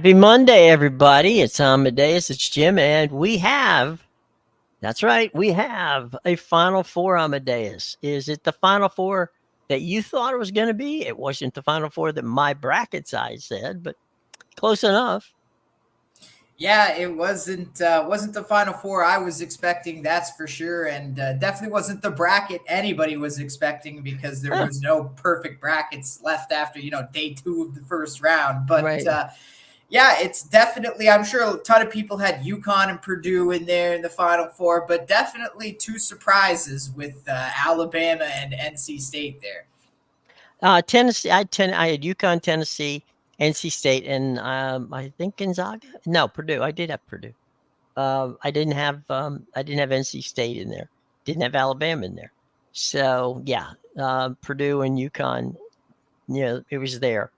Happy Monday, everybody. It's Amedeus, it's Jim, and that's right, we have a Final Four, Amedeus. Is it the Final Four that you thought it was going to be? It wasn't the Final Four that my bracket size said, but close enough. Yeah, it wasn't the Final Four I was expecting, that's for sure, and definitely wasn't the bracket anybody was expecting because there was no perfect brackets left after day 2 of the first round. But Right. Yeah, it's definitely. I'm sure a ton of people had UConn and Purdue in there in the Final Four, but definitely two surprises with Alabama and NC State there. Tennessee. I had UConn, Tennessee, NC State, and I think Gonzaga. No, Purdue. I did have Purdue. I didn't have NC State in there. Didn't have Alabama in there. So yeah, Purdue and UConn. It was there.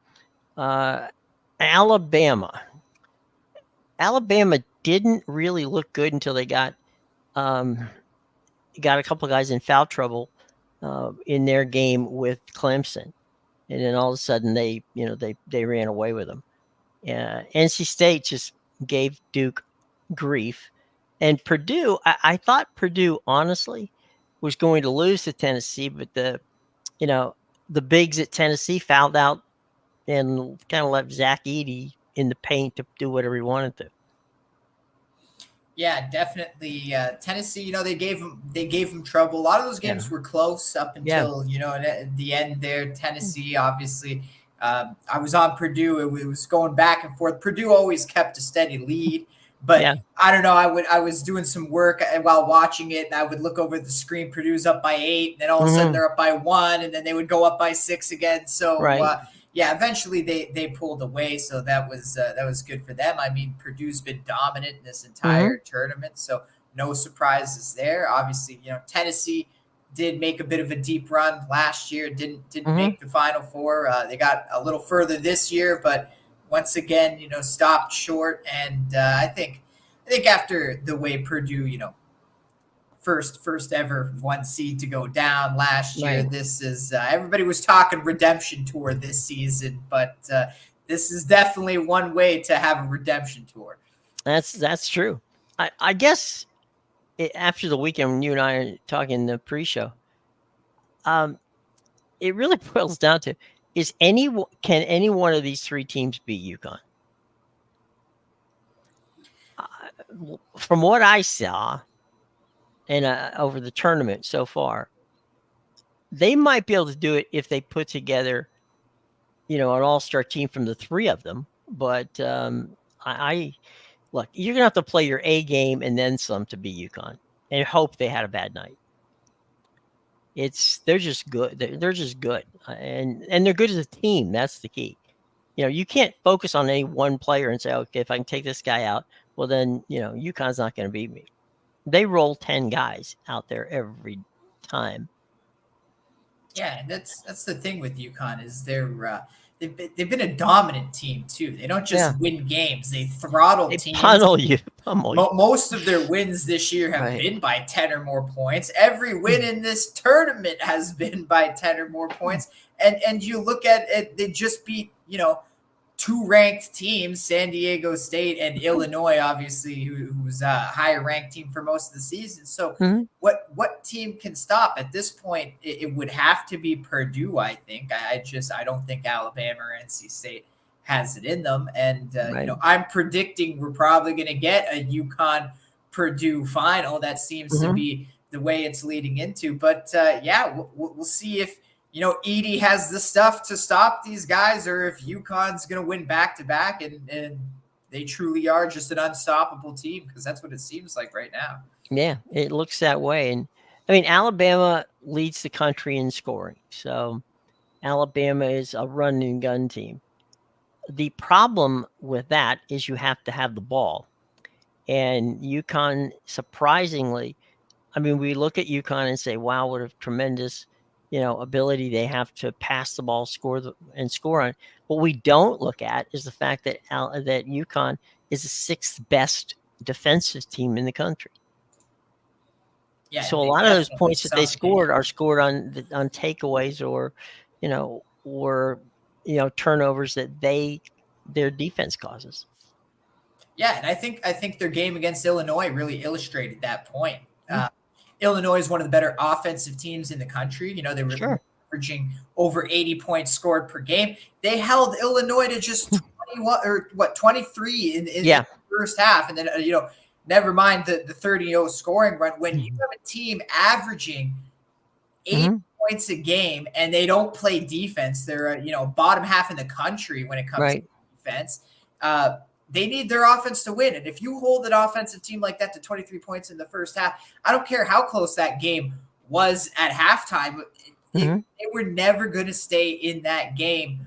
Alabama didn't really look good until they got a couple of guys in foul trouble in their game with Clemson, and then all of a sudden they ran away with them. NC State just gave Duke grief, and Purdue. I thought Purdue honestly was going to lose to Tennessee, but the bigs at Tennessee fouled out and kind of left Zach Edey in the paint to do whatever he wanted to. Yeah, definitely. Tennessee, they gave him trouble. A lot of those games were close up until at the end there. Tennessee, obviously, I was on Purdue. It was going back and forth. Purdue always kept a steady lead, but I don't know. I was doing some work while watching it, and I would look over the screen. Purdue's up by 8, and then all of a sudden they're up by 1, and then they would go up by 6 again. So. Yeah, eventually they pulled away, so that was good for them. I mean, Purdue's been dominant in this entire tournament, so no surprises there. Obviously, Tennessee did make a bit of a deep run last year, didn't make the Final Four. They got a little further this year, but once again, stopped short. And I think after the way Purdue, first ever 1 seed to go down last year. Right. This is everybody was talking redemption tour this season, but this is definitely one way to have a redemption tour. That's true. I guess after the weekend when you and I are talking the pre-show, it really boils down to can any one of these 3 teams beat UConn? From what I saw. And over the tournament so far, they might be able to do it if they put together, an all-star team from the 3 of them. But I look, you're gonna have to play your A game and then some to beat UConn, and hope they had a bad night. They're just good. They're just good, and they're good as a team. That's the key. You can't focus on any one player and say, okay, if I can take this guy out, well then UConn's not going to beat me. They roll 10 guys out there every time. Yeah, that's the thing with UConn is they've been a dominant team too. They don't just win games; they throttle teams. Pummel you. Most of their wins this year have been by 10 or more points. Every win in this tournament has been by 10 or more points. And you look at it; they just beat 2 ranked teams, San Diego State and Illinois, obviously, who's a higher ranked team for most of the season. So what team can stop at this point? It would have to be Purdue, I think. I don't think Alabama or NC State has it in them. And, I'm predicting we're probably going to get a UConn Purdue final. That seems to be the way it's leading into. But we'll see if, Edey has the stuff to stop these guys, or if UConn's going to win back-to-back and they truly are just an unstoppable team, because that's what it seems like right now. Yeah, it looks that way. And, I mean, Alabama leads the country in scoring. So Alabama is a run-and-gun team. The problem with that is you have to have the ball. And UConn, surprisingly, I mean, we look at UConn and say, wow, what a tremendous ability they have to pass the ball, score on. What we don't look at is the fact that UConn is the 6th best defensive team in the country. Yeah, so a lot of those points that they scored are scored on takeaways or turnovers that their defense causes. Yeah, and I think their game against Illinois really illustrated that point. Mm, Illinois is one of the better offensive teams in the country. You know, they were sure. averaging over 80 points scored per game. They held Illinois to just 21 or what 23 in Yeah. the first half, and then never mind the 30-0 scoring run. When you have a team averaging 80 Mm-hmm. points a game and they don't play defense, they're bottom half in the country when it comes to Right. defense. They need their offense to win. And if you hold an offensive team like that to 23 points in the first half, I don't care how close that game was at halftime, Mm-hmm. they were never going to stay in that game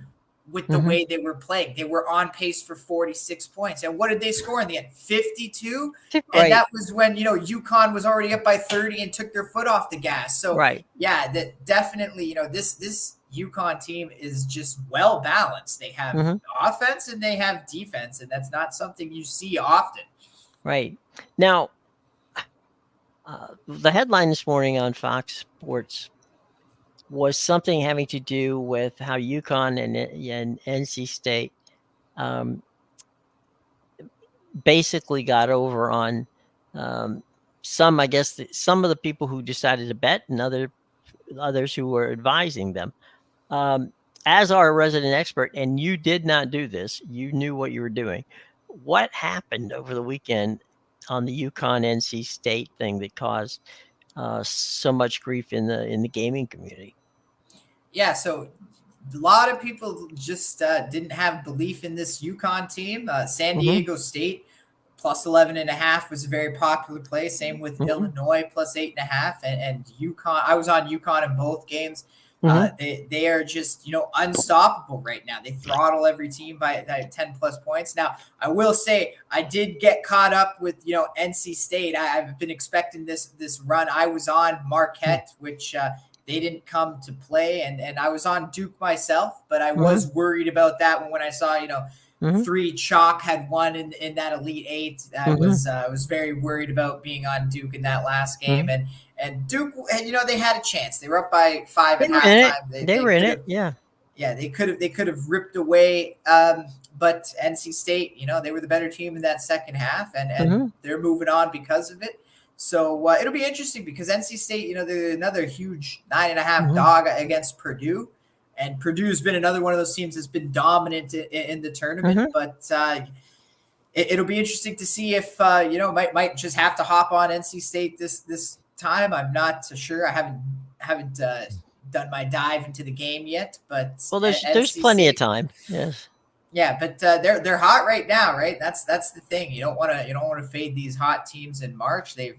with the Mm-hmm. way they were playing. They were on pace for 46 points. And what did they score in the end? 52? And Right. that was when, UConn was already up by 30 and took their foot off the gas. So, Right. yeah, that definitely, this UConn team is just well balanced. They have Mm-hmm. offense and they have defense, and that's not something you see often. Right. Now, the headline this morning on Fox Sports was something having to do with how UConn and NC State basically got over on some, I guess, some of the people who decided to bet and others who were advising them. As our resident expert, and you did not do this, you knew what you were doing. What happened over the weekend on the UConn NC State thing that caused so much grief in the gaming community? Yeah, so a lot of people just didn't have belief in this UConn team. San Mm-hmm. Diego State plus 11.5 was a very popular play. Same with Mm-hmm. Illinois plus 8.5 and UConn. I was on UConn in both games. Mm-hmm. They are just unstoppable right now. They throttle every team by 10 plus points. Now I will say I did get caught up with NC State. I've been expecting this run. I was on Marquette, which they didn't come to play, and I was on Duke myself, but I was worried about that when I saw Mm-hmm. 3 chalk had won in that Elite Eight. I was very worried about being on Duke in that last game, and Duke, and they had a chance. They were up by 5 at halftime. They were in it. Yeah. Yeah, they could have ripped away. But NC State, they were the better team in that second half, and they're moving on because of it. So it'll be interesting because NC State, they're another huge 9.5 dog against Purdue. And Purdue's been another one of those teams that's been dominant in the tournament. But it'll be interesting to see if, might just have to hop on NC State this time. I'm not so sure. I haven't done my dive into the game yet. But well, there's plenty State, of time. Yes. Yeah, but they're hot right now, right? That's the thing. You don't want to fade these hot teams in March. They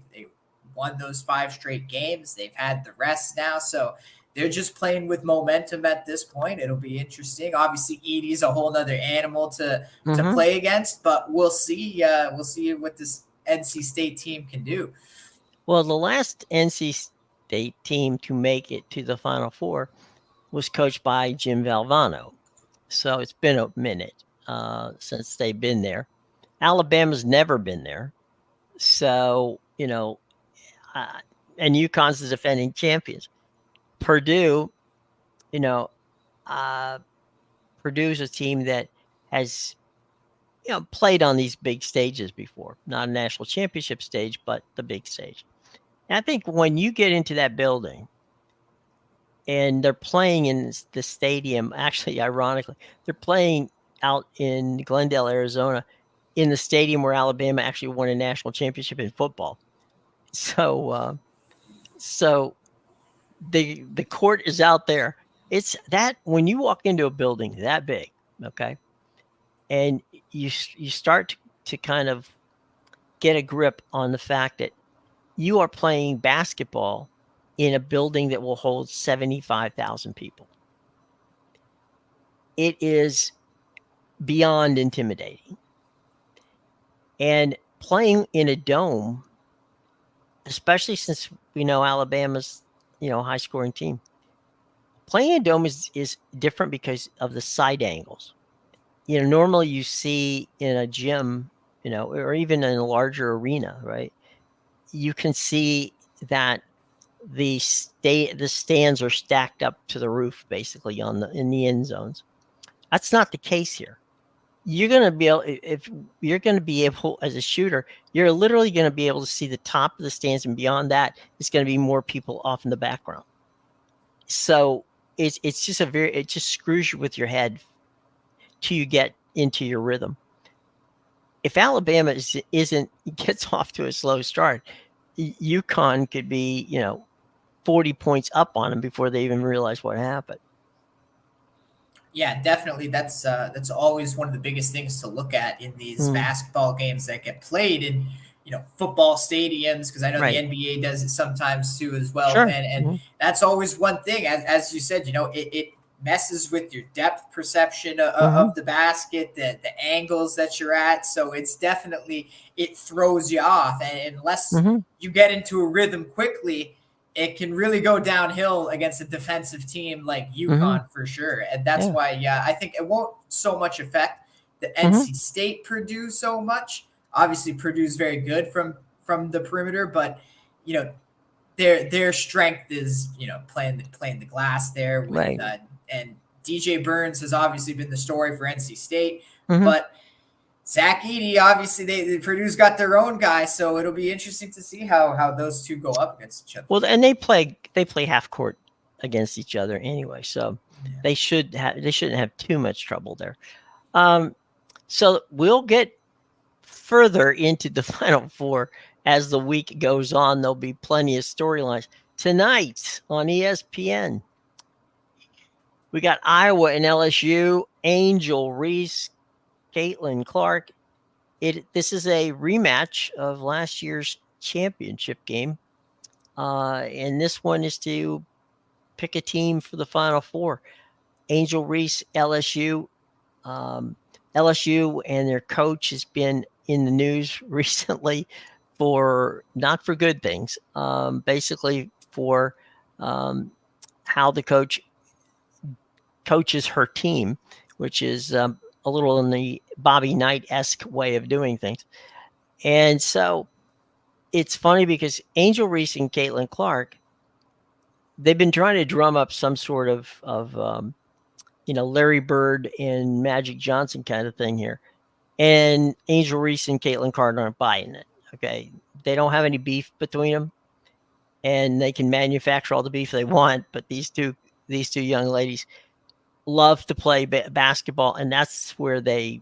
won those 5 straight games. They've had the rest now, so they're just playing with momentum at this point. It'll be interesting. Obviously, Edie's a whole other animal to play against, but we'll see. We'll see what this NC State team can do. Well, the last NC State team to make it to the Final Four was coached by Jim Valvano. So it's been a minute since they've been there. Alabama's never been there. So, and UConn's the defending champions. Purdue, Purdue's a team that has, played on these big stages before. Not a national championship stage, but the big stage. And I think when you get into that building, and they're playing in the stadium. Actually, ironically, they're playing out in Glendale, Arizona, in the stadium where Alabama actually won a national championship in football. So, the court is out there. It's that when you walk into a building that big, okay, and you start to kind of get a grip on the fact that you are playing basketball in a building that will hold 75,000 people. It is beyond intimidating. And playing in a dome, especially since we know Alabama's, high scoring team, playing in a dome is different because of the side angles. Normally you see in a gym, or even in a larger arena, right? You can see that the stands are stacked up to the roof, basically in the end zones. That's not the case here. you're going to be able, if you're going to be able, as a shooter, you're literally going to be able to see the top of the stands, and beyond that, it's going to be more people off in the background. So it's just it just screws you with your head till you get into your rhythm. If Alabama isn't gets off to a slow start, UConn could be 40 points up on them before they even realize what happened. Yeah, definitely. That's always one of the biggest things to look at in these basketball games that get played in football stadiums, because I know the NBA does it sometimes too as well. Sure. And that's always one thing, as you said, it messes with your depth perception of the basket, the angles that you're at. So it's definitely, it throws you off, and unless you get into a rhythm quickly, it can really go downhill against a defensive team like UConn for sure. And that's why, I think it won't so much affect the NC State Purdue so much. Obviously, Purdue's very good from the perimeter, but their strength is playing the glass there with and DJ Burns has obviously been the story for NC State, but Zach Edey, obviously, the Purdue's got their own guy, so it'll be interesting to see how those two go up against each other. Well, and they play half court against each other anyway, so they shouldn't have too much trouble there. So we'll get further into the Final Four as the week goes on. There'll be plenty of storylines tonight on ESPN. We got Iowa and LSU. Angel Reese, Caitlin Clark. This is a rematch of last year's championship game. And this one is to pick a team for the Final Four. Angel Reese, LSU. LSU and their coach has been in the news recently for not for good things, basically for how the coach coaches her team, which is a little in the Bobby Knight-esque way of doing things. And so it's funny because Angel Reese and Caitlin Clark, they've been trying to drum up some sort of Larry Bird and Magic Johnson kind of thing here. And Angel Reese and Caitlin Clark aren't buying it. Okay. They don't have any beef between them, and they can manufacture all the beef they want. But these two young ladies love to play basketball, and that's where they're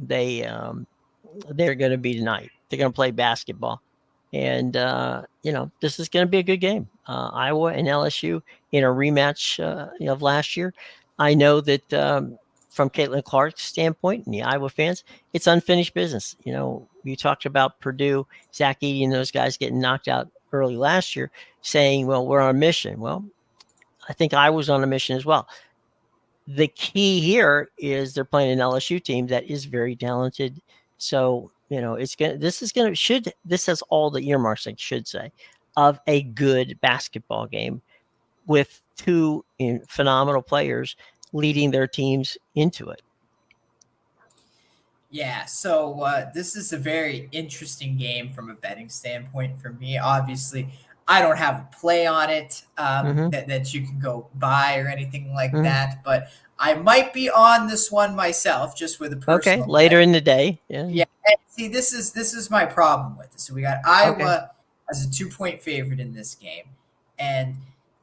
going to be tonight. They're going to play basketball, and this is going to be a good game. Iowa and LSU in a rematch of last year. I know that from Caitlin Clark's standpoint and the Iowa fans, it's unfinished business. You talked about Purdue, Zach Edey, and those guys getting knocked out early last year, saying, "Well, we're on a mission." Well, I think Iowa's on a mission as well. The key here is they're playing an LSU team that is very talented. So, this has all the earmarks, I should say, of a good basketball game with two phenomenal players leading their teams into it. Yeah, so this is a very interesting game from a betting standpoint for me. Obviously, I don't have a play on it that you can go buy or anything like that, but I might be on this one myself just with a personal later bet. in the day. Yeah. And see, this is my problem with it. So we got Iowa as a 2-point favorite in this game, and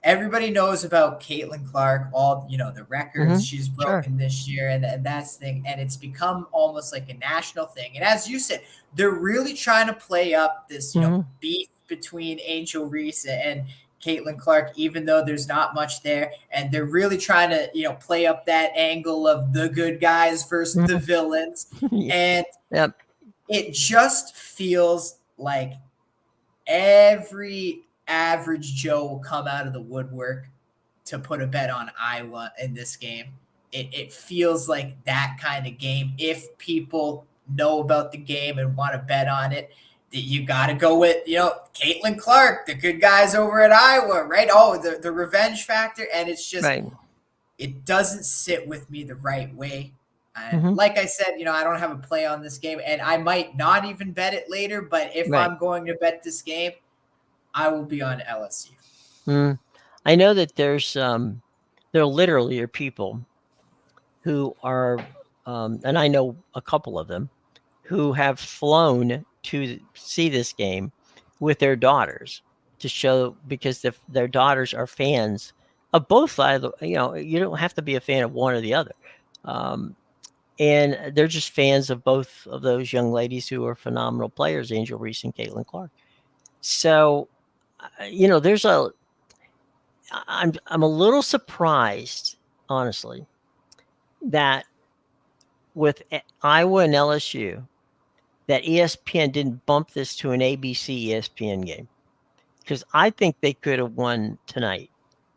everybody knows about Caitlin Clark, all the records she's broken this year, and that's the thing, and it's become almost like a national thing. And as you said, they're really trying to play up this beef between Angel Reese and Caitlin Clark, even though there's not much there, and they're really trying to play up that angle of the good guys versus the villains, and it just feels like every average Joe will come out of the woodwork to put a bet on Iowa in this game. It feels like that kind of game. If people know about the game and want to bet on it, that you got to go with, Caitlin Clark, the good guys over at Iowa, right? Oh, the revenge factor. And it's just, it doesn't sit with me the right way. Like I said, I don't have a play on this game, and I might not even bet it later, but if I'm going to bet this game, I will be on LSU. I know that there literally are people who are and I know a couple of them, who have flown to see this game with their daughters to show, because their daughters are fans of both sides. You don't have to be a fan of one or the other. And they're just fans of both of those young ladies who are phenomenal players, Angel Reese and Caitlin Clark. So, there's I'm a little surprised, honestly, that with Iowa and LSU, that ESPN didn't bump this to an ABC ESPN game, because I think they could have won tonight.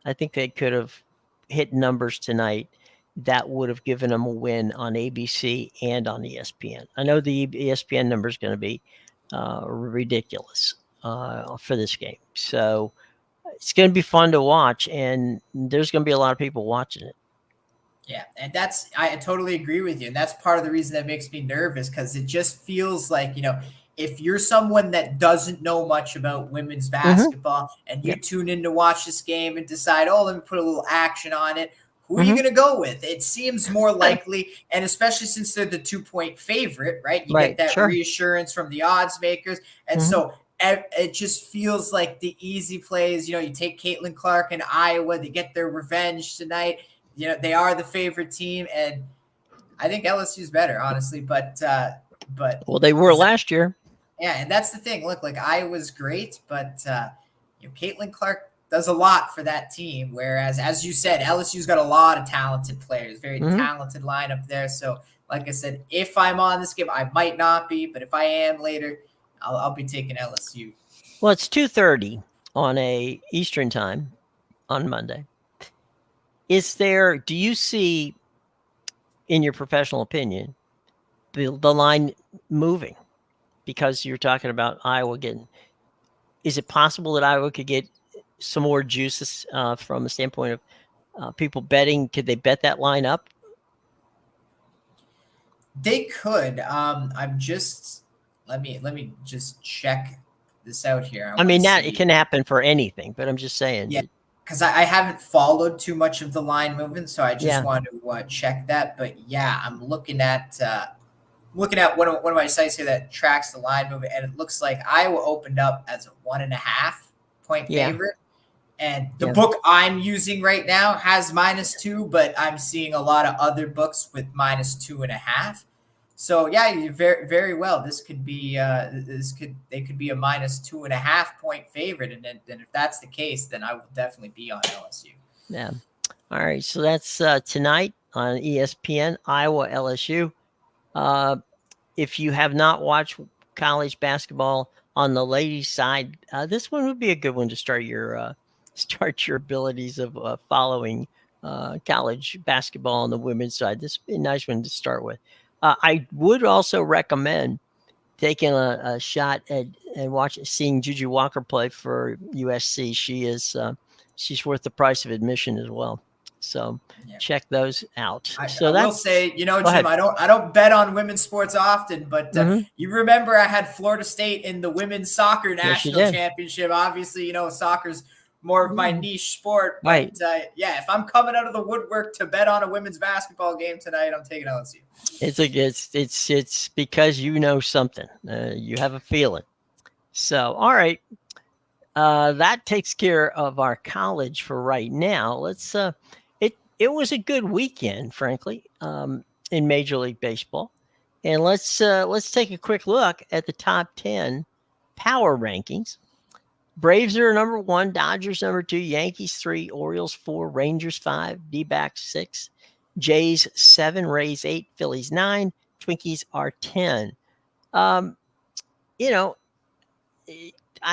I think they could have hit numbers tonight that would have given them a win on ABC and on ESPN. I know the ESPN number is going to be ridiculous for this game. So it's going to be fun to watch, and there's going to be a lot of people watching it. Yeah, and I totally agree with you. And that's part of the reason that makes me nervous, because it just feels like, if you're someone that doesn't know much about women's basketball and you tune in to watch this game and decide, oh, let me put a little action on it, who are you going to go with? It seems more likely, and especially since they're the 2-point favorite, right? You get that reassurance from the odds makers. And so it just feels like the easy plays. You take Caitlin Clark and Iowa, they get their revenge tonight. They are the favorite team, and I think LSU's better, honestly. But well, they were last year. Yeah, and that's the thing. Look, like, Iowa's great, but Caitlin Clark does a lot for that team. Whereas, as you said, LSU's got a lot of talented players, very talented lineup there. So, like I said, if I'm on this game, I might not be, but if I am later, I'll be taking LSU. Well, it's 2:30 on a Eastern time on Monday. Do you see, in your professional opinion, the line moving? Because you're talking about Iowa getting, is it possible that Iowa could get some more juices from a standpoint of people betting? Could they bet that line up? They could. I'm just let me just check this out here. I mean, it can happen for anything, but I'm just saying. Yeah, because I haven't followed too much of the line movement, so I just want to check that. But yeah, I'm looking at one of my sites here that tracks the line movement, and it looks like Iowa opened up as a 1.5-point favorite. And the book I'm using right now has -2, but I'm seeing a lot of other books with -2.5. So yeah, very, very well. This could be they could be a -2.5-point favorite, and then if that's the case, then I will definitely be on LSU. Yeah. All right. So that's tonight on ESPN, Iowa LSU. If you have not watched college basketball on the ladies' side, this one would be a good one to start your abilities of following college basketball on the women's side. This would be a nice one to start with. I would also recommend taking a shot at and seeing Juju Walker play for USC. She's worth the price of admission as well. So check those out. I will say, Jim, I don't bet on women's sports often, but you remember I had Florida State in the women's soccer national championship. Obviously, soccer's more of my niche sport. But if I'm coming out of the woodwork to bet on a women's basketball game tonight, I'm taking LSU. It's because you know something. You have a feeling. So, all right. That takes care of our college for right now. Let's it was a good weekend, frankly, in Major League Baseball. And let's take a quick look at the top 10 power rankings. Braves are number 1, Dodgers number 2, Yankees 3, Orioles 4, Rangers 5, D-backs 6, Jays 7, Rays 8, Phillies 9, Twinkies are 10. I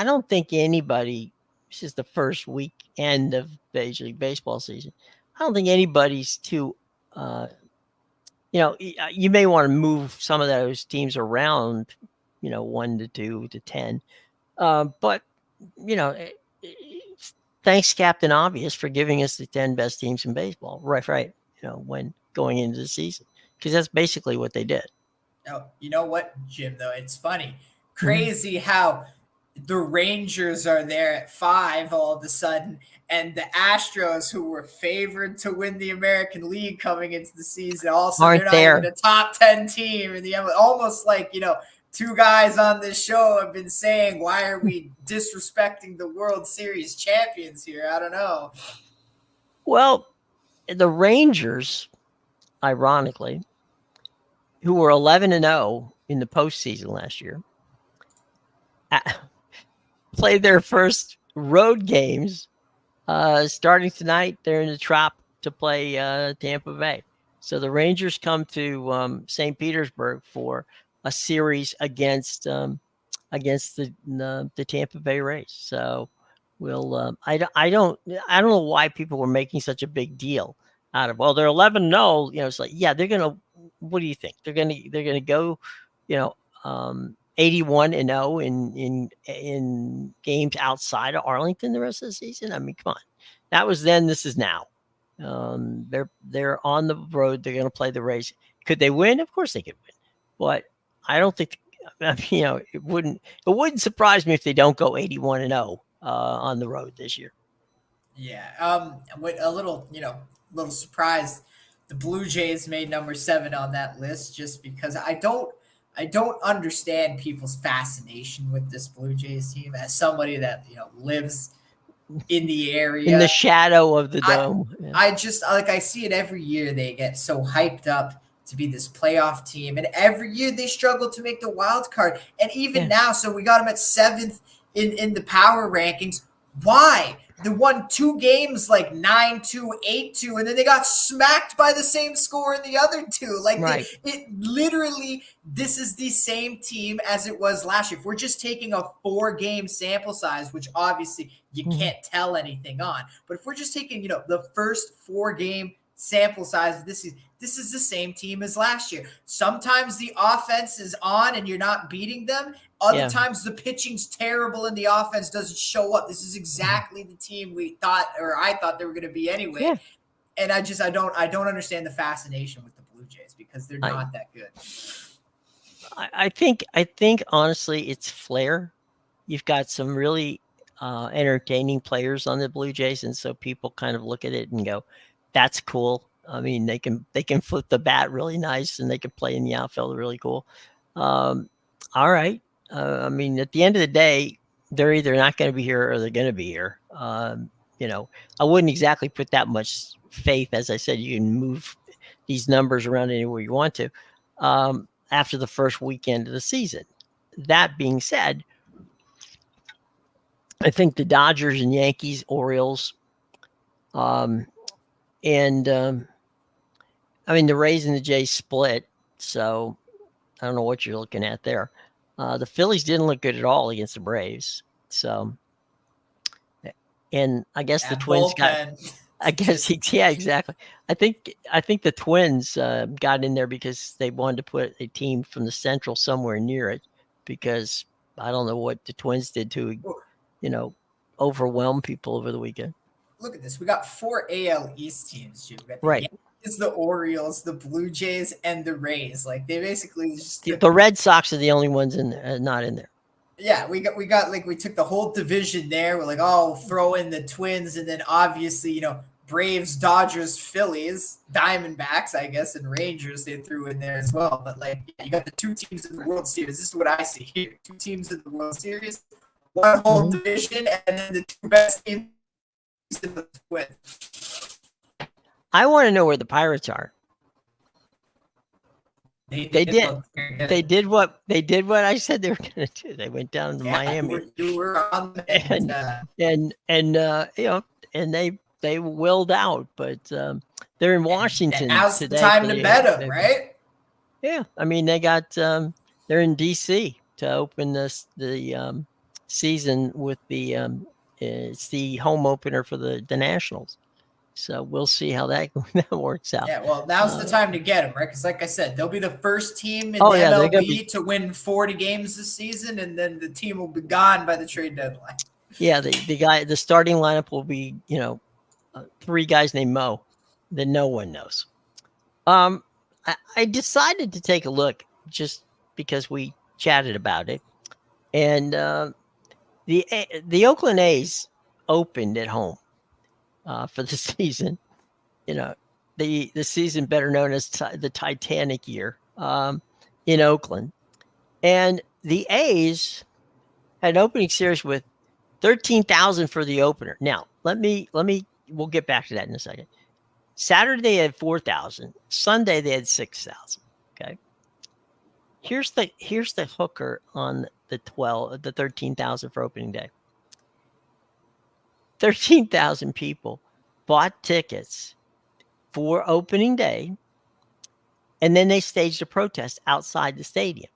don't think anybody, this is the first weekend of Major League Baseball season, I don't think anybody's too, you may want to move some of those teams around, 1 to 2 to 10. But, thanks, Captain Obvious, for giving us the 10 best teams in baseball. Right. When going into the season, because that's basically what they did. Oh, you know what, Jim, though? It's funny. Crazy how the Rangers are there at 5 all of a sudden, and the Astros, who were favored to win the American League coming into the season, also they're not even a top 10 team in the MLB. Almost like, two guys on this show have been saying, why are we disrespecting the World Series champions here? I don't know. Well, the Rangers, ironically, who were 11-0 in the postseason last year, played their first road games starting tonight. They're in the Trop to play Tampa Bay. So the Rangers come to St. Petersburg for a series against the Tampa Bay Rays. So we'll I don't know why people were making such a big deal out of, well, they're 11-0. It's like, yeah, they're gonna. What do you think? They're gonna go, 81-0 in games outside of Arlington the rest of the season. I mean, come on. That was then. This is now. They're on the road. They're going to play the Rays. Could they win? Of course they could win. But I don't think. It wouldn't surprise me if they don't go 81-0 on the road this year. Yeah. With a little surprised, the Blue Jays made number 7 on that list, just because I don't understand people's fascination with this Blue Jays team. As somebody that lives in the area, in the shadow of the dome, I just I see it every year. They get so hyped up to be this playoff team, and every year they struggle to make the wild card. And even now, so we got them at 7th in the power rankings. Why? They won 2 games like 9-2, 8-2, and then they got smacked by the same score in the other 2. Like, right. It literally, this is the same team as it was last year. If we're just taking a 4-game sample size, which obviously you can't tell anything on, but if we're just taking, the first 4-game sample size of this season, this is the same team as last year. Sometimes the offense is on and you're not beating them. Other times the pitching's terrible and the offense doesn't show up. This is exactly the team I thought they were going to be anyway. Yeah. And I don't understand the fascination with the Blue Jays, because they're not that good. I think honestly it's flair. You've got some really entertaining players on the Blue Jays, and so people kind of look at it and go, that's cool. I mean, they can flip the bat really nice, and they can play in the outfield really cool. All right. I mean, at the end of the day, they're either not going to be here or they're going to be here. I wouldn't exactly put that much faith. As I said, you can move these numbers around anywhere you want to after the first weekend of the season. That being said, I think the Dodgers and Yankees, Orioles, I mean, the Rays and the Jays split, so I don't know what you're looking at there. The Phillies didn't look good at all against the Braves, so, and I guess the Twins exactly. I think the Twins got in there because they wanted to put a team from the Central somewhere near it, because I don't know what the Twins did to, overwhelm people over the weekend. Look at this. We got 4 AL East teams, Jim. Right. It's the Orioles, the Blue Jays, and the Rays. Like, they basically just the Red Sox are the only ones not in there. Yeah, we got like, we took the whole division there. We're like, oh, throw in the Twins, and then obviously, Braves, Dodgers, Phillies, Diamondbacks, I guess, and Rangers they threw in there as well. But you got the 2 teams in the World Series. This is what I see here: 2 teams in the World Series, 1 whole division, and then the 2 best teams in the Twins. I want to know where the Pirates are. They did what I said they were going to do. They went down to Miami. You were on the and they willed out, but they're in Washington. And now's today the time to bet them, right? Yeah, I mean, they got they're in DC to open the season with it's the home opener for the Nationals. So we'll see how that works out. Yeah, well, now's the time to get them, right? Because like I said, they'll be the first team in the MLB to win 40 games this season, and then the team will be gone by the trade deadline. Yeah, the starting lineup will be, 3 guys named Mo that no one knows. I decided to take a look just because we chatted about it, and the Oakland A's opened at home for the season. You know, the season better known as the Titanic year in Oakland, and the A's had an opening series with 13,000 for the opener. Now we'll get back to that in a second. Saturday they had 4,000. Sunday they had 6,000. Okay. Here's the hooker on the 13,000 for opening day. 13,000 people bought tickets for opening day, and then they staged a protest outside the stadium.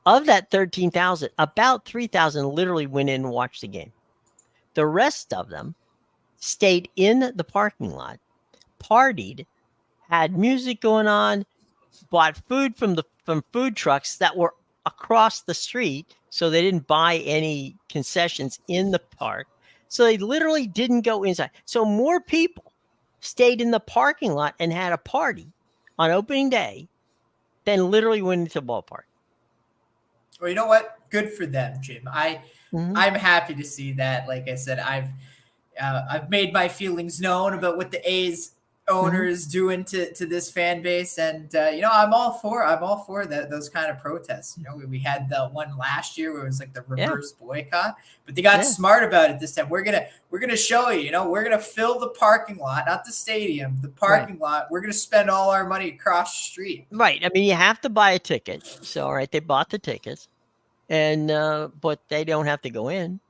Of that 13,000, about 3,000 literally went in and watched the game. The rest of them stayed in the parking lot, partied, had music going on, bought food from food trucks that were across the street, so they didn't buy any concessions in the park. So they literally didn't go inside. So more people stayed in the parking lot and had a party on opening day than literally went into the ballpark. Well, you know what? Good for them, Jim. I'm happy to see that. Like I said, I've made my feelings known about what the A's owners doing to this fan base, and I'm all for that, those kind of protests. We had the one last year where it was like the reverse boycott, but they got smart about it this time. We're gonna show you, we're gonna fill the parking lot, not the stadium, the parking lot. We're gonna spend all our money across the street. Right. I mean, you have to buy a ticket. So all right, they bought the tickets, and but they don't have to go in.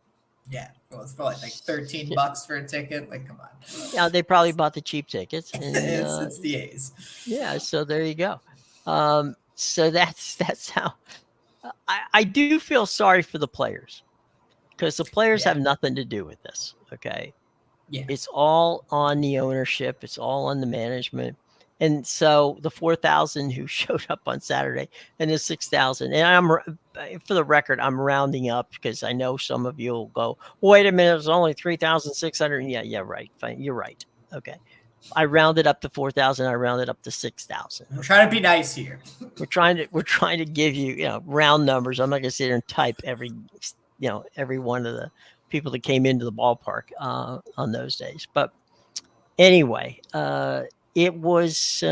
Yeah, well, it's probably like $13 for a ticket. Like, come on. Yeah, they probably bought the cheap tickets. And, it's the A's. Yeah, so there you go. So that's how I do feel sorry for the players, because the players have nothing to do with this. Okay. Yeah. It's all on the ownership. It's all on the management. And so the 4,000 who showed up on Saturday and the 6,000, and for the record, I'm rounding up because I know some of you will go, wait a minute, it's only 3,600. Yeah, right. Fine. You're right. Okay. I rounded up to 4,000. I rounded up to 6,000. We're trying to be nice here. We're trying to give you, round numbers. I'm not going to sit here and type every one of the people that came into the ballpark on those days. But anyway, it was.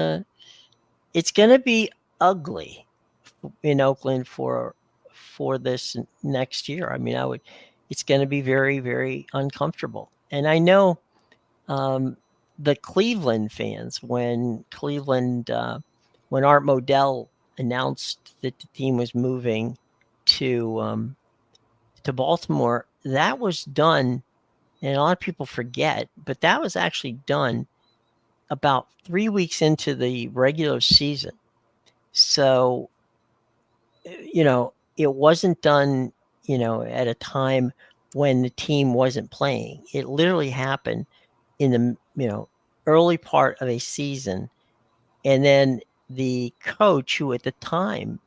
It's going to be ugly in Oakland for this next year. I mean, it's going to be very, very uncomfortable. And I know the Cleveland fans, when Art Modell announced that the team was moving to Baltimore, that was done, and a lot of people forget, but that was actually done about 3 weeks into the regular season. So, it wasn't done, at a time when the team wasn't playing. It literally happened in the, early part of a season. And then the coach, who at the time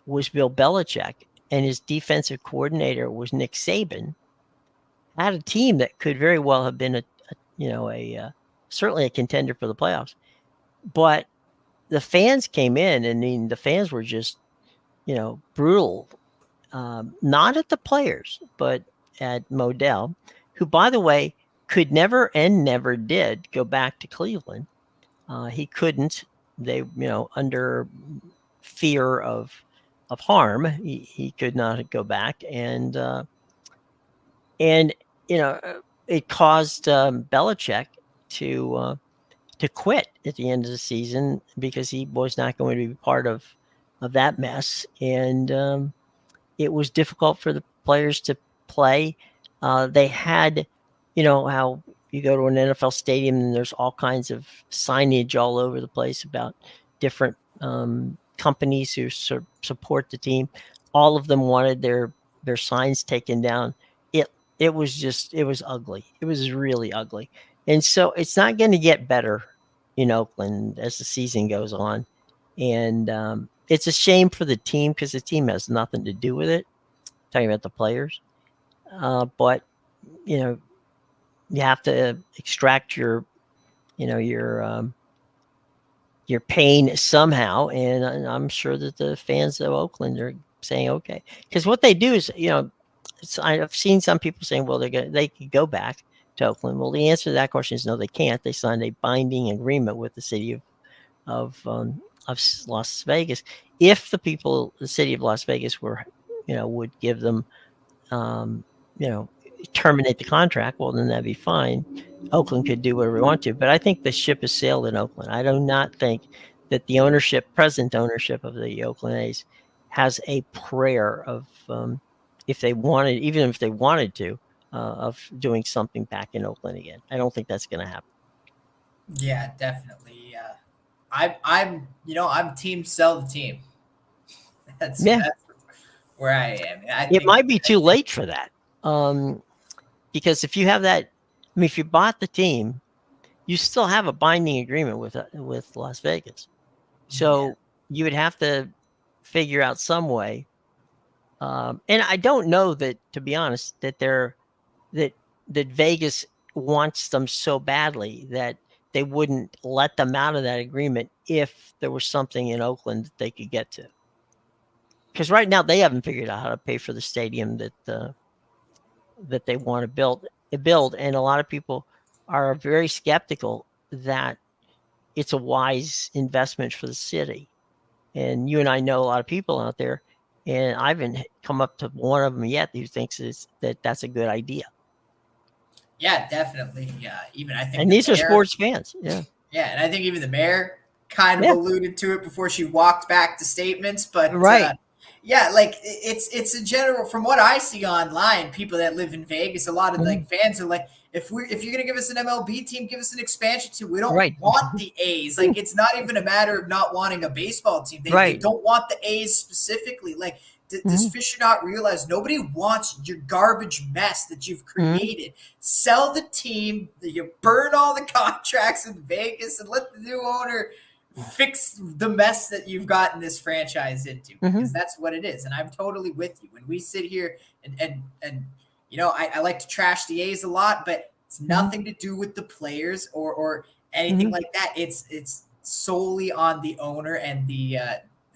was Bill Belichick, and his defensive coordinator was Nick Saban, had a team that could very well have been certainly a contender for the playoffs. But the fans came in, and I mean, the fans were just, brutal, not at the players, but at Modell, who, by the way, could never and never did go back to Cleveland. He couldn't. They, under fear of harm, he could not go back, and it caused Belichick to quit at the end of the season, because he was not going to be part of that mess, and it was difficult for the players to play. They had, how you go to an NFL stadium and there's all kinds of signage all over the place about different companies who support the team. All of them wanted their signs taken down. It was ugly. It was really ugly. And so it's not going to get better in Oakland as the season goes on. And it's a shame for the team, because the team has nothing to do with it. I'm talking about the players. But, you have to extract your pain somehow. And I'm sure that the fans of Oakland are saying, okay. Because what they do is, I've seen some people saying, well, they could go back to Oakland. Well, the answer to that question is no, they can't. They signed a binding agreement with the city of Las Vegas. If the city of Las Vegas would give them, terminate the contract, well, then that'd be fine. Oakland could do whatever we want to, but I think the ship has sailed in Oakland. I do not think that the present ownership of the Oakland A's has a prayer of, even if they wanted to, of doing something back in Oakland again. I don't think that's going to happen. Yeah, definitely. I'm team sell the team. That's where I am. It might be too late for that. Because if you have that, if you bought the team, you still have a binding agreement with Las Vegas. So you would have to figure out some way. And I don't know that, to be honest, that that Vegas wants them so badly that they wouldn't let them out of that agreement if there was something in Oakland that they could get to. Because right now they haven't figured out how to pay for the stadium that they want to build, and a lot of people are very skeptical that it's a wise investment for the city. And you and I know a lot of people out there, and I haven't come up to one of them yet who thinks that's a good idea. Yeah, definitely. Yeah, even I think. And these are sports fans. Yeah. Yeah, and I think even the mayor kind of alluded to it before she walked back to statements. But yeah, like it's a general, from what I see online, people that live in Vegas, a lot of like fans are like, if you're gonna give us an MLB team, give us an expansion team. We don't want the A's. Like, it's not even a matter of not wanting a baseball team. They don't want the A's specifically. Like, does Fisher not realize nobody wants your garbage mess that you've created? Sell the team, you burn all the contracts in Vegas, and let the new owner fix the mess that you've gotten this franchise into, because that's what it is. And I'm totally with you. When we sit here and I like to trash the A's a lot, but it's nothing to do with the players or anything like that. It's solely on the owner and the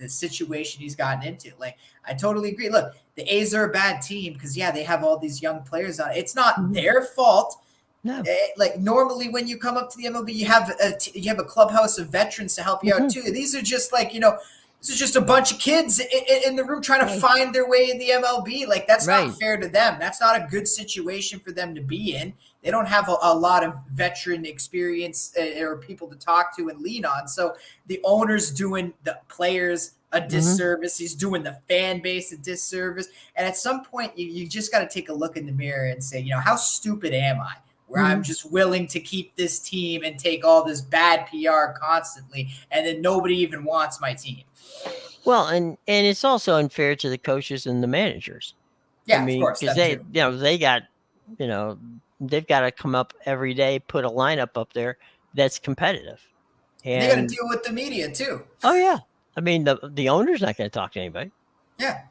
situation he's gotten into. Like, I totally agree. Look, the A's are a bad team because they have all these young players on it. It's not their fault. No. Like, normally when you come up to the MLB, you have a clubhouse of veterans to help you out too. These are just like, this is just a bunch of kids in the room trying to find their way in the MLB. Like, that's not fair to them. That's not a good situation for them to be in. They don't have a lot of veteran experience or people to talk to and lean on. So the owner's doing the players a disservice. He's doing the fan base a disservice. And at some point, you just got to take a look in the mirror and say, how stupid am I? Where I'm just willing to keep this team and take all this bad PR constantly, and then nobody even wants my team. Well, and it's also unfair to the coaches and the managers. Yeah, of course, because they've got to come up every day, put a lineup up there that's competitive, and they got to deal with the media too. Oh yeah, the owner's not going to talk to anybody. Yeah,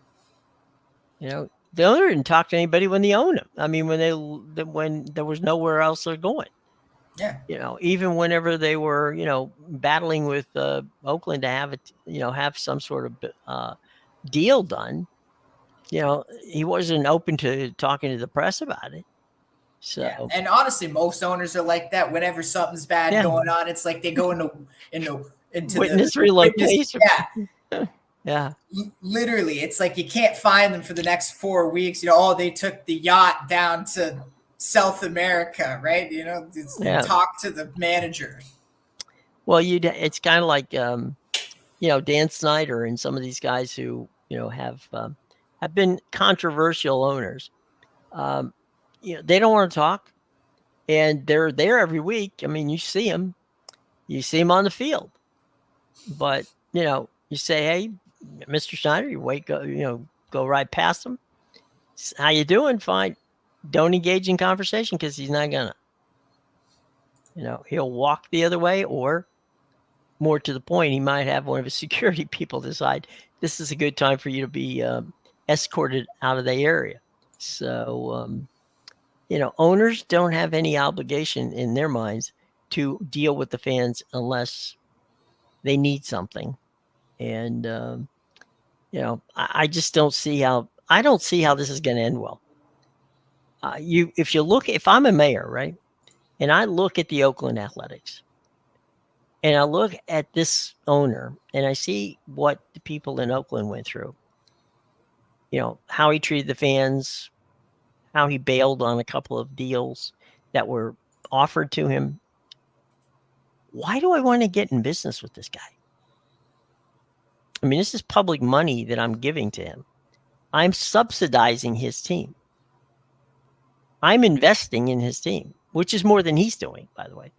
the owner didn't talk to anybody when they owned them. When there was nowhere else they're going. Yeah. Even whenever they were, battling with Oakland to have some sort of deal done, he wasn't open to talking to the press about it. So, and honestly, most owners are like that. Whenever something's bad going on, it's like they go into witness relocation. Yeah. Literally, it's like you can't find them for the next 4 weeks. They took the yacht down to South America, right? Talk to the manager. Well, it's kind of like, Dan Snyder and some of these guys who, have been controversial owners. They don't want to talk, and they're there every week. You see them on the field, but, you say, hey, Mr. Snyder, go right past him. How you doing? Fine. Don't engage in conversation because he's not gonna. He'll walk the other way, or more to the point, he might have one of his security people decide this is a good time for you to be escorted out of the area. So, owners don't have any obligation in their minds to deal with the fans unless they need something. And, I just don't see how this is going to end well. if I'm a mayor, right, and I look at the Oakland Athletics, and I look at this owner, and I see what the people in Oakland went through, how he treated the fans, how he bailed on a couple of deals that were offered to him. Why do I want to get in business with this guy? I mean, this is public money that I'm giving to him. I'm subsidizing his team. I'm investing in his team, which is more than he's doing, by the way.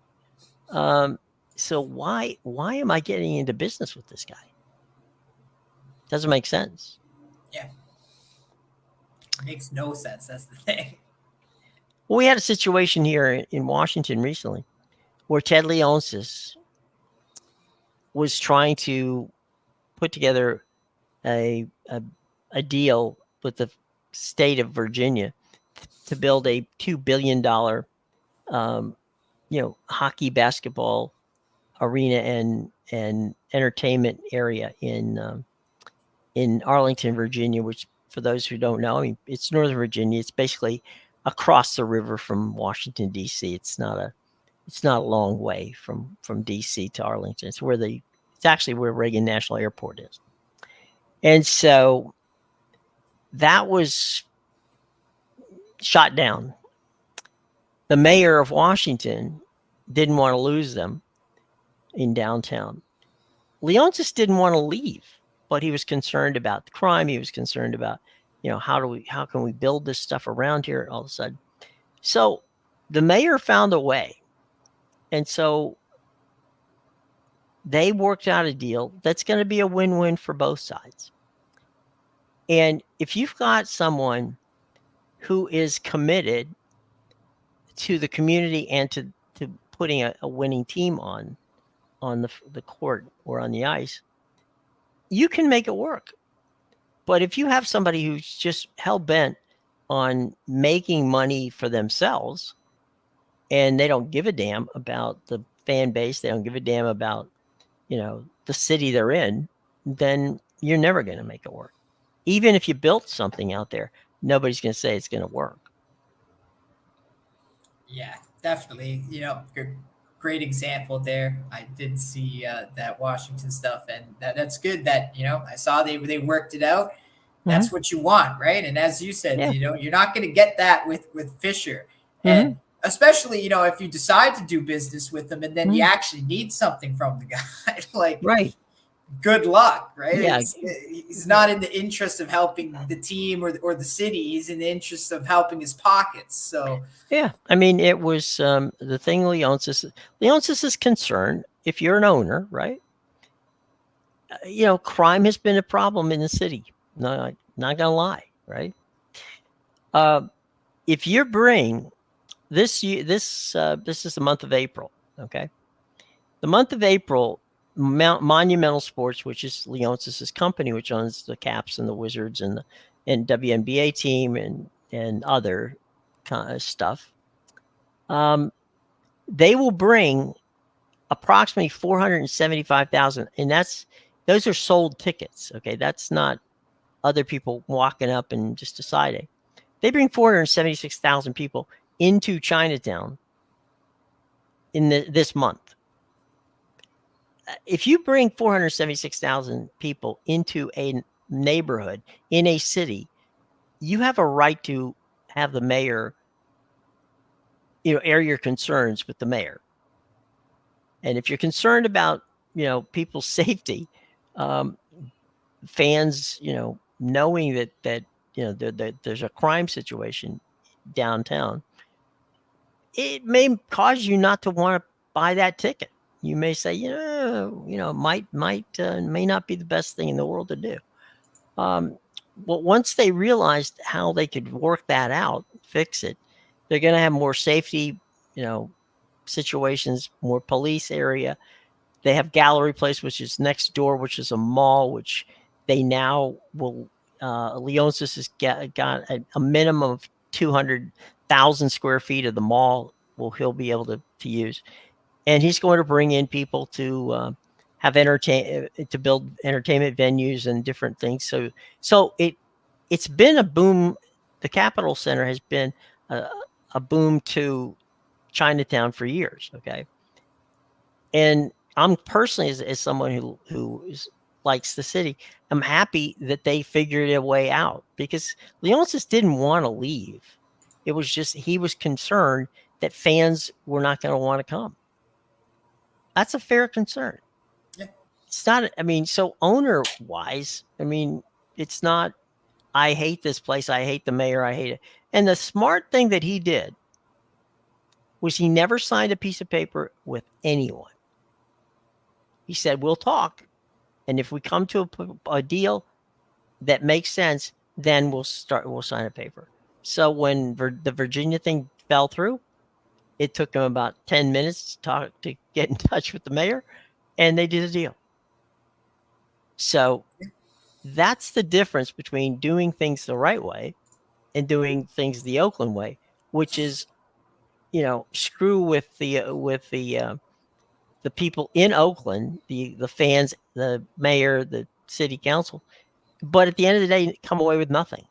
So why am I getting into business with this guy? Doesn't make sense. Yeah. It makes no sense. That's the thing. Well, we had a situation here in Washington recently where Ted Leonsis was trying to put together a deal with the state of Virginia to build a $2 billion, hockey, basketball arena and entertainment area in Arlington, Virginia, which, for those who don't know, I mean, it's Northern Virginia. It's basically across the river from Washington, D.C. It's not a long way from D.C. to Arlington. It's actually where Reagan National Airport is. And so that was shot down. The mayor of Washington didn't want to lose them in downtown. Leonsis didn't want to leave, but he was concerned about the crime. He was concerned about, how can we build this stuff around here all of a sudden? So the mayor found a way. And so they worked out a deal that's going to be a win-win for both sides. And if you've got someone who is committed to the community and to putting a winning team on the court or on the ice, you can make it work. But if you have somebody who's just hell-bent on making money for themselves and they don't give a damn about the fan base, they don't give a damn about, the city they're in, then you're never going to make it work. Even if you built something out there, nobody's going to say it's going to work. Yeah, definitely. Great example there. I did see that Washington stuff, and that's good that I saw they worked it out. That's mm-hmm. what you want, right? And as you said, you're not going to get that with Fisher, and especially if you decide to do business with them, and then you actually need something from the guy, like right. Good luck, right? Yeah. He's not in the interest of helping the team or the city. He's in the interest of helping his pockets. So yeah, I mean, it was the thing. Leonsis is concerned. If you're an owner, right? Crime has been a problem in the city. Not gonna lie, right? If you bring this year, this is the month of April. Okay, the month of April. Monumental Sports, which is Leonsis' company, which owns the Caps and the Wizards and WNBA team and other kind of stuff. They will bring approximately 475,000, and those are sold tickets. Okay, that's not other people walking up and just deciding. They bring 476,000 people into Chinatown in this month. If you bring 476,000 people into a neighborhood in a city, you have a right to have the mayor, air your concerns with the mayor. And if you're concerned about, people's safety, fans, knowing that there's a crime situation downtown, it may cause you not to want to buy that ticket. You may say, may not be the best thing in the world to do. Well, once they realized how they could work that out, fix it, they're going to have more safety, situations, more police area. They have Gallery Place, which is next door, which is a mall, which they now will. Leonsis has got a minimum of 200,000 square feet of the mall he'll be able to use. And he's going to bring in people to have to build entertainment venues and different things. So it's been a boom. The Capitol Center has been a boom to Chinatown for years. Okay. And I'm personally, as someone who likes the city, I'm happy that they figured a way out, because Leonsis didn't want to leave. It was just he was concerned that fans were not going to want to come. That's a fair concern. Yeah. It's not, I mean, so owner wise, I mean, it's not, I hate this place, I hate the mayor, I hate it. And the smart thing that he did was he never signed a piece of paper with anyone. He said, we'll talk. And if we come to a deal that makes sense, then we'll sign a paper. So when the Virginia thing fell through, it took them about 10 minutes to get in touch with the mayor, and they did a deal. So that's the difference between doing things the right way and doing things the Oakland way, which is, screw with the people in Oakland, the fans, the mayor, the city council, but at the end of the day, come away with nothing.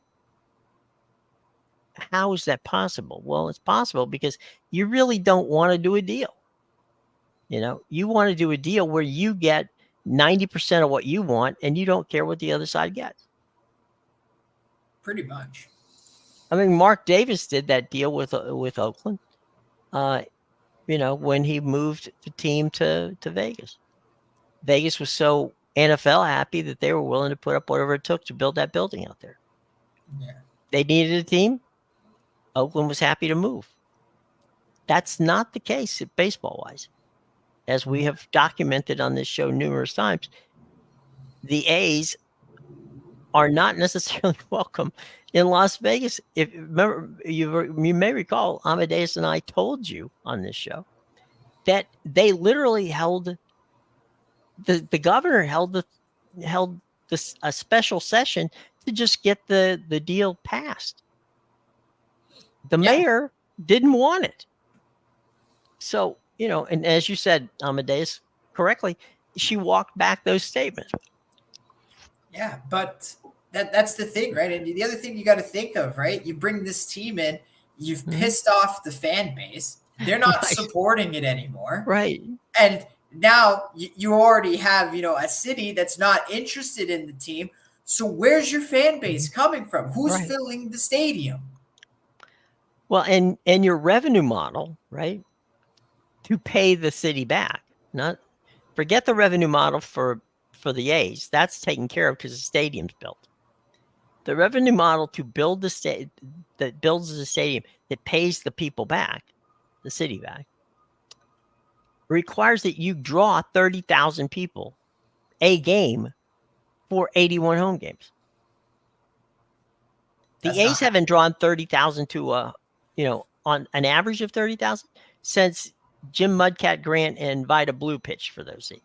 How is that possible? Well, it's possible because you really don't want to do a deal. You want to do a deal where you get 90% of what you want and you don't care what the other side gets. Pretty much. I mean, Mark Davis did that deal with Oakland, when he moved the team to Vegas. Vegas was so NFL happy that they were willing to put up whatever it took to build that building out there. Yeah. They needed a team. Oakland was happy to move. That's not the case baseball-wise. As we have documented on this show numerous times, the A's are not necessarily welcome in Las Vegas. If remember, you may recall, Amedeus and I told you on this show that they literally held the governor held a special session to just get the deal passed. The mayor didn't want it. So, and as you said, Amadeus, correctly, she walked back those statements. Yeah, but that's the thing, right? And the other thing you got to think of, right? You bring this team in, you've pissed off the fan base. They're not supporting it anymore. Right. And now you already have, a city that's not interested in the team. So where's your fan base coming from? Who's filling the stadium? Well, and your revenue model, right, to pay the city back. Not forget the revenue model for the A's. That's taken care of because the stadium's built. The revenue model to build that builds the stadium that pays the people back, the city back, requires that you draw 30,000 people a game for 81 home games. The A's haven't drawn 30,000 to on an average of 30,000 since Jim Mudcat Grant and Vida Blue pitched for those teams.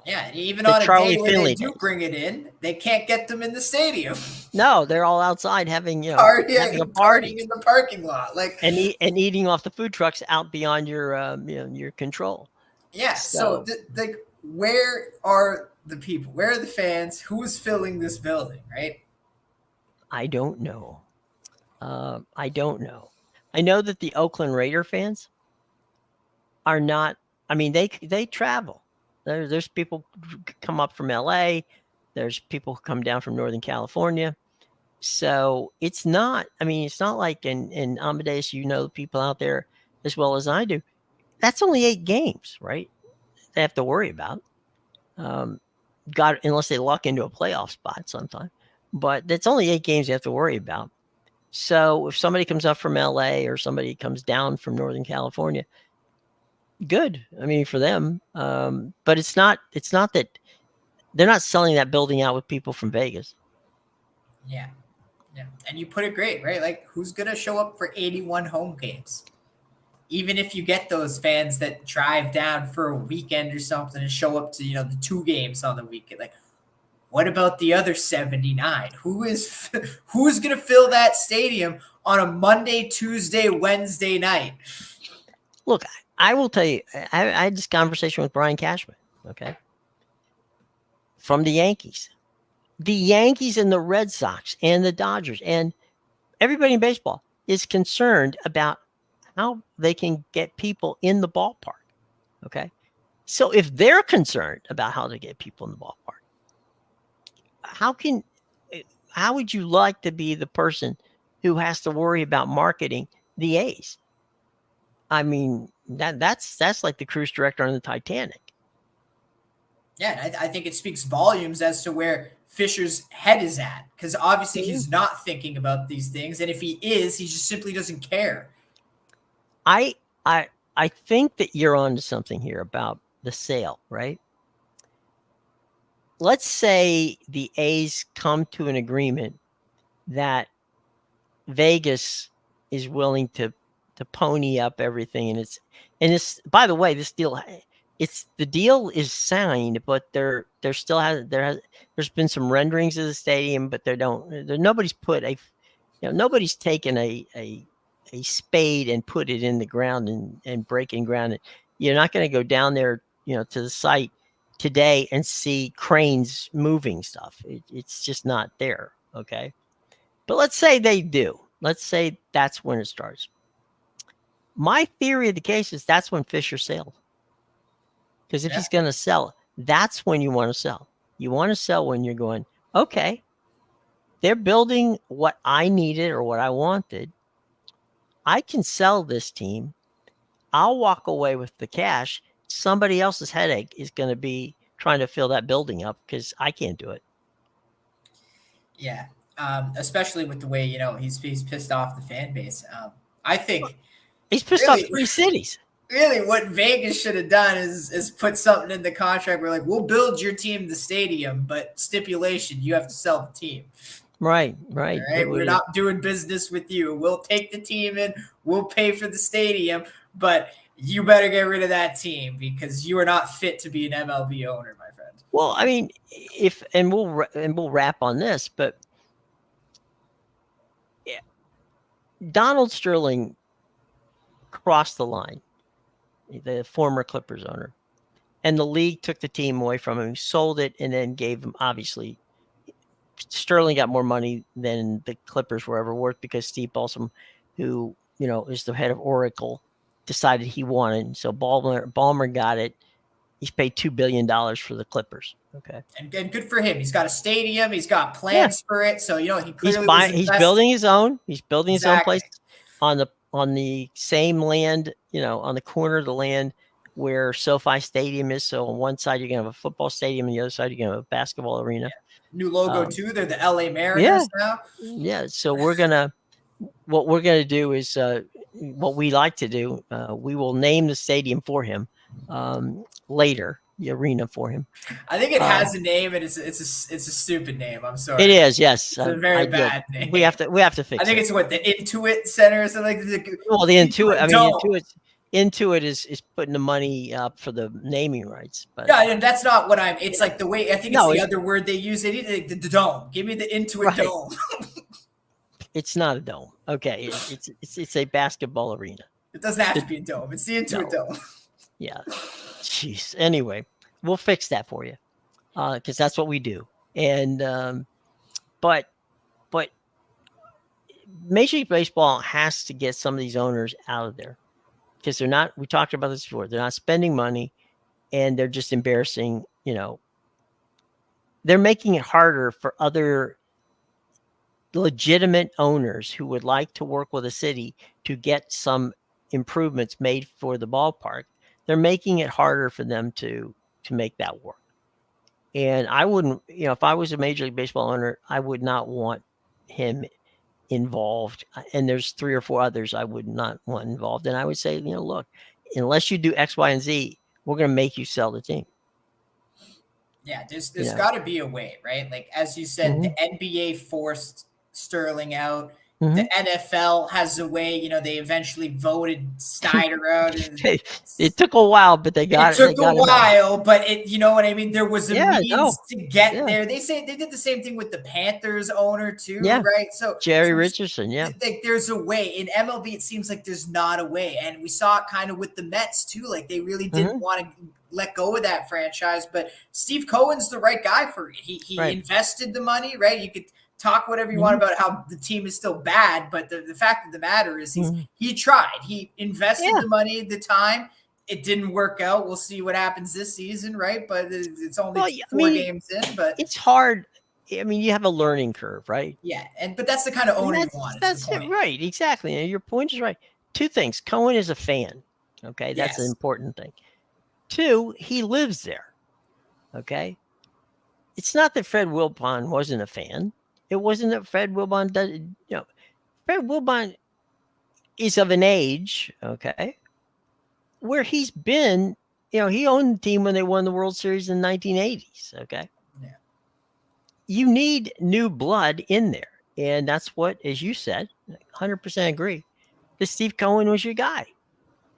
And even on a day when they do bring it in, they can't get them in the stadium. No, they're all outside having having a party in the parking lot, and eating off the food trucks out beyond your control. Yeah. So where are the people? Where are the fans? Who is filling this building? Right. I don't know. I don't know. I know that the Oakland Raider fans are not. I mean, they travel. There's people who come up from LA. There's people who come down from Northern California. So it's not. I mean, it's not like in Amadeus. The people out there as well as I do. That's only 8 games, right? They have to worry about. Unless they luck into a playoff spot sometime. But that's only 8 games you have to worry about. So if somebody comes up from LA or somebody comes down from Northern California, good. I mean, for them. But it's not that they're not selling that building out with people from Vegas. Yeah. Yeah. And you put it great, right? Like, who's going to show up for 81 home games? Even if you get those fans that drive down for a weekend or something and show up to, the 2 games on the weekend, like, what about the other 79? Who's going to fill that stadium on a Monday, Tuesday, Wednesday night? Look, I will tell you, I had this conversation with Brian Cashman, okay, from the Yankees. The Yankees and the Red Sox and the Dodgers and everybody in baseball, is concerned about how they can get people in the ballpark. Okay. So if they're concerned about how to get people in the ballpark, how would you like to be the person who has to worry about marketing the A's? I mean, that's like the cruise director on the Titanic. Yeah, I think it speaks volumes as to where Fisher's head is at, because obviously he's not thinking about these things, and if he is, he just simply doesn't care. I think that you're onto something here about the sale, right? Let's say the A's come to an agreement that Vegas is willing to pony up everything, and it's by the way, this deal, the deal is signed, but there still there's been some renderings of the stadium, but nobody's put nobody's taken a spade and put it in the ground and breaking ground. You're not going to go down there, to the site today and see cranes moving stuff. It's just not there. Okay. But let's say they do. Let's say that's when it starts. My theory of the case is that's when Fisher sells. Because if he's going to sell, that's when you want to sell. You want to sell when you're going, okay, they're building what I needed or what I wanted. I can sell this team. I'll walk away with the cash. Somebody else's headache is going to be trying to fill that building up because I can't do it. Yeah. Especially with the way, he's pissed off the fan base. I think he's pissed off 3 cities. Really, what Vegas should have done is put something in the contract where, like, we'll build your team the stadium, but stipulation, you have to sell the team. Right. Right. We're not doing business with you. We'll take the team in, we'll pay for the stadium, but you better get rid of that team because you are not fit to be an MLB owner, my friend. Well, I mean, we'll wrap on this, but Donald Sterling crossed the line, the former Clippers owner, and the league took the team away from him, sold it, and then gave him, obviously, Sterling got more money than the Clippers were ever worth because Steve Ballmer, who, is the head of Oracle, decided he wanted. So Ballmer got it. He's paid $2 billion for the Clippers. Okay. And good for him. He's got a stadium. He's got plans for it. So, he clearly he's building his own. He's building his own place on the same land, on the corner of the land where SoFi Stadium is. So on one side, you're going to have a football stadium, and the other side, you're going to have a basketball arena. Yeah. New logo, too. They're the LA Mariners now. Yeah. So what we're going to do is what we like to do. We will name the stadium for him later, the arena for him. I think it has a name, and it's a stupid name. I'm sorry. It is, yes. It's a very bad name. We have to fix it. I think it's what, the Intuit Center or something like that. Well, the Intuit. I mean, Intuit is putting the money up for the naming rights. But yeah, that's not what I'm. It's like the way I think it's the other word they use. They need the dome. Give me the Intuit dome. It's not a dome. Okay, it's a basketball arena. It doesn't have to be a dome. It's the Intuit dome. Yeah. Jeez. Anyway, we'll fix that for you, because that's what we do. And but Major League Baseball has to get some of these owners out of there because they're not. We talked about this before. They're not spending money, and they're just embarrassing. They're making it harder for other legitimate owners who would like to work with a city to get some improvements made for the ballpark. They're making it harder for them to make that work. And I wouldn't, if I was a Major League Baseball owner, I would not want him involved. And there's 3 or 4 others I would not want involved. And I would say, look, unless you do X, Y, and Z, we're going to make you sell the team. Yeah, there's got to be a way, right? Like, as you said, the NBA forced Sterling out. The NFL has a way, they eventually voted Snyder out. It took a while, but they got it. It took a while, but you know what I mean? There was a means to get there. They say they did the same thing with the Panthers owner too, right? So Jerry Richardson, like there's a way. In MLB, it seems like there's not a way. And we saw it kind of with the Mets too. Like, they really didn't want to let go of that franchise, but Steve Cohen's the right guy for it. He invested the money, right? You could talk whatever you want about how the team is still bad, but the fact of the matter is he tried. He invested the money, the time. It didn't work out. We'll see what happens this season, right? But it's only 4 games in. But it's hard. I mean, you have a learning curve, right? Yeah, but that's the kind of owner you want. That's it, right? Exactly. And your point is right. 2 things. Cohen is a fan. Okay, that's an important thing. 2, he lives there. Okay, it's not that Fred Wilbon wasn't a fan. It wasn't that Fred Wilbon does. Fred Wilbon is of an age, okay, where he's been. He owned the team when they won the World Series in the 1980s. Okay, you need new blood in there, and that's what, as you said, 100% agree. That Steve Cohen was your guy.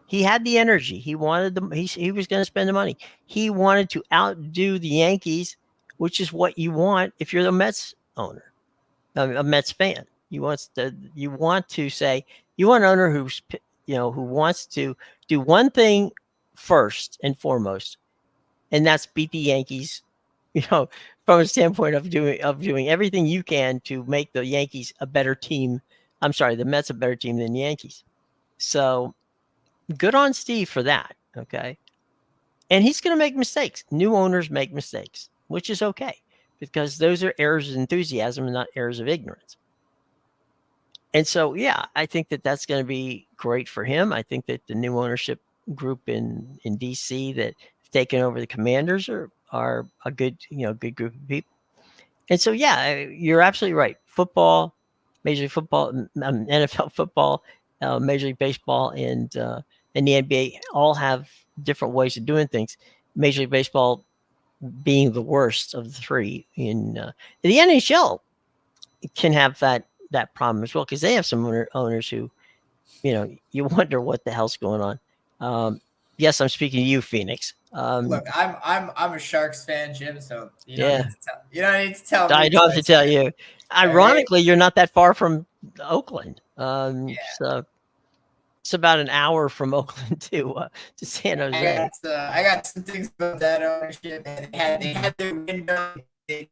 He had the energy. He wanted he was going to spend the money. He wanted to outdo the Yankees, which is what you want if you're the Mets owner, a Mets fan. You want to say you want an owner who wants to do one thing first and foremost, and that's beat the Yankees. From a standpoint of doing everything you can to make the Yankees a better team. I'm sorry, the Mets a better team than the Yankees. So good on Steve for that. Okay. And he's going to make mistakes. New owners make mistakes, which is okay, because those are errors of enthusiasm and not errors of ignorance. And so, yeah, I think that that's going to be great for him. I think that the new ownership group in DC that have taken over the Commanders are a good group of people. And so, yeah, you're absolutely right. Football, Major League Football, NFL football, Major League Baseball, and the NBA all have different ways of doing things. Major League Baseball being the worst of the 3. In the NHL can have that problem as well, because they have some owners who, you wonder what the hell's going on. Yes, I'm speaking to you, Phoenix. Look, I'm a Sharks fan, Jim. So you don't need to tell me. I don't have to tell you. Ironically, you're not that far from Oakland. So it's about an hour from Oakland to San Jose. I got some things about that ownership. And they had their window. They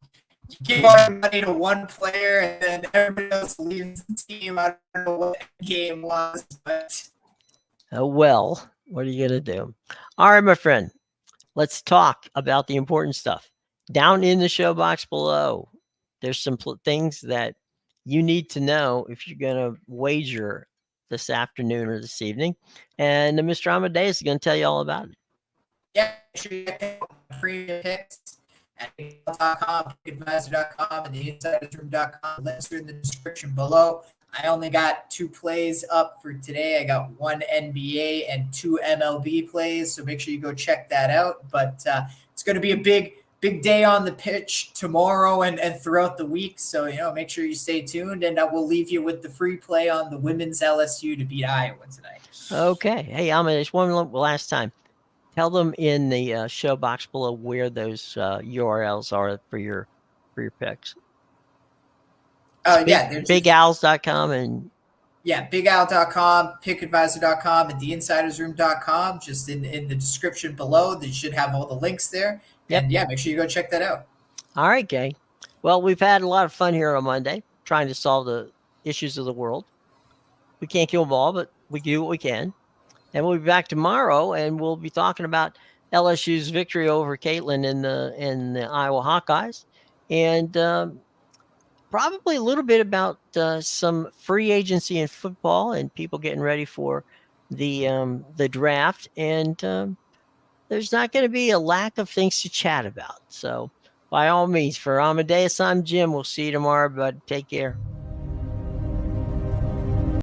give all your money to one player, and then everybody else leaves the team. I don't know what the game was, but well, what are you gonna do? All right, my friend. Let's talk about the important stuff. Down in the show box below, there's some things that you need to know if you're going to wager this afternoon or this evening. And Mr. Amedeus is going to tell you all about it. Yeah, make sure you get premium picks at .com, pickadvisor.com, and the insidersroom.com. Links are in the description below. I only got 2 plays up for today. I got 1 NBA and 2 MLB plays, so make sure you go check that out. But it's going to be a big day on the pitch tomorrow and throughout the week. So, make sure you stay tuned, and we'll leave you with the free play on the women's LSU to beat Iowa tonight. Okay. Hey, Alma, one last time. Tell them in the show box below where those URLs are for your picks. BigOwls.com and BigOwl.com, pickadvisor.com, and theinsidersroom.com. Just in the description below, they should have all the links there. Yep. And make sure you go check that out. All right, gang. Well, we've had a lot of fun here on Monday trying to solve the issues of the world. We can't kill them all, but we do what we can. And we'll be back tomorrow, and we'll be talking about LSU's victory over Caitlin in the Iowa Hawkeyes, and probably a little bit about some free agency in football and people getting ready for the draft. And there's not going to be a lack of things to chat about. So by all means, for Amadeus, I'm Jim. We'll see you tomorrow, but take care.